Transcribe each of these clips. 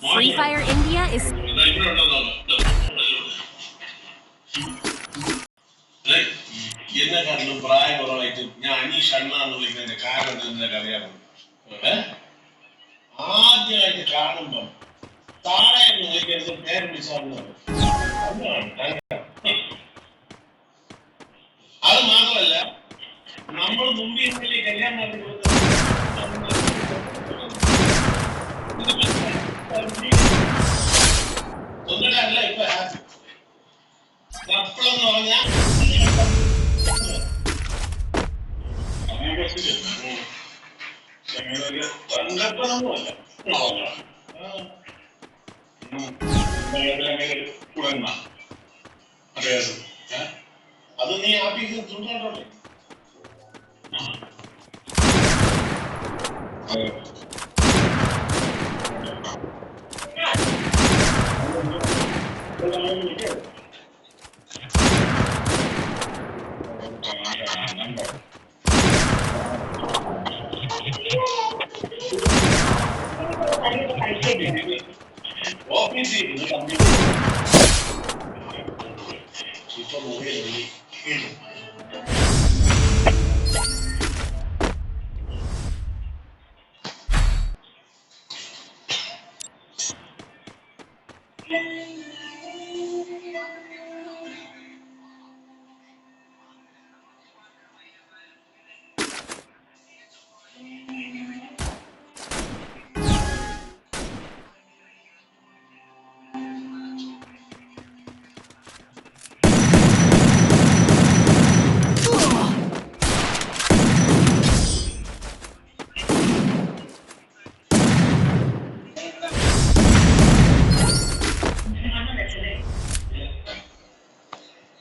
Free Fire India is എന്നെക്കാട്ടിലും പ്രായപൂർവമായിട്ട് ഞാൻ അനീഷ് അണ്ണ എന്ന് വിളിക്കുന്നതിന്റെ കാരണം നിനക്ക് അറിയാമോ? ആദ്യമായിട്ട് കാണുമ്പം താഴെ വിളിക്കുന്നത് പേര് വിളിച്ചാൽ അത് മാത്രമല്ല നമ്മൾ മുമ്പിൽ കല്യാണം നടത്തി ഒന്നിട്ടല്ല ഇപ്പൊ കപ്പിളെന്ന് പറഞ്ഞാൽ തങ്കപ്പനൊന്നുമല്ല അത് നീ ആഫീസിൽ ചൂണ്ടാട്ടോട്ടെ. ഓഫീസിൽ ഇപ്പൊ mobile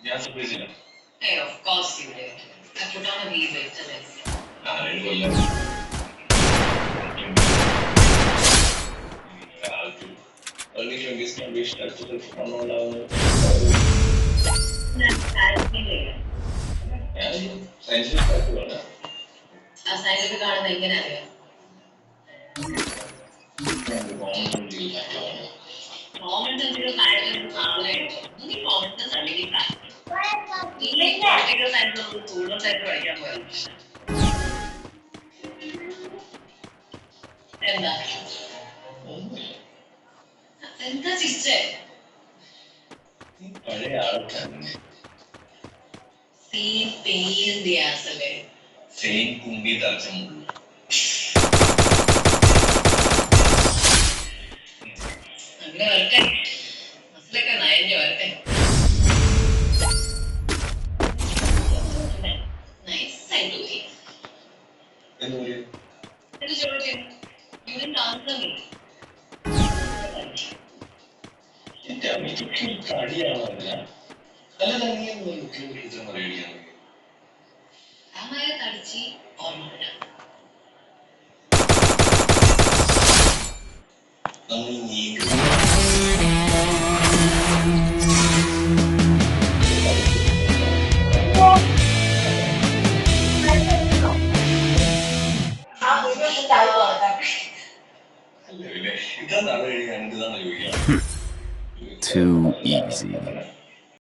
Hey, of course you did. I put on a wee bit to this. early 20s can be structural from all down. ആ സൈഡിൽ കാണുന്ന എങ്ങനെ അറിയാം? കോമൺ സെൻസിന്റെ സൈഡിൽ സാധനമായിട്ട് നീ കോമൺ സെൻസ് അല്ലെങ്കിൽ പൊളിറ്റിക്കൽ സയൻസ് നമുക്ക് സ്റ്റുഡൻസ് ആയിട്ട് പഠിക്കാൻ പോയത് എന്താ എന്താ ചിരിച്ചേ? പഴയ ആൾക്കാർ സെയിം പെയിൻ ഗ്യാസല്ലേ? സെയിം കുമ്പി തലച്ചും അങ്ങനെ വരട്ടെ, മനസ്സിലൊക്കെ നയഞ്ഞു വരട്ടെ. നൈസായിട്ട് പോയി. എന്നിട്ട് ചോദിച്ചു, you didn't answer me. അമ്മയെ തടിച്ച് ഓർമ്മ too easy.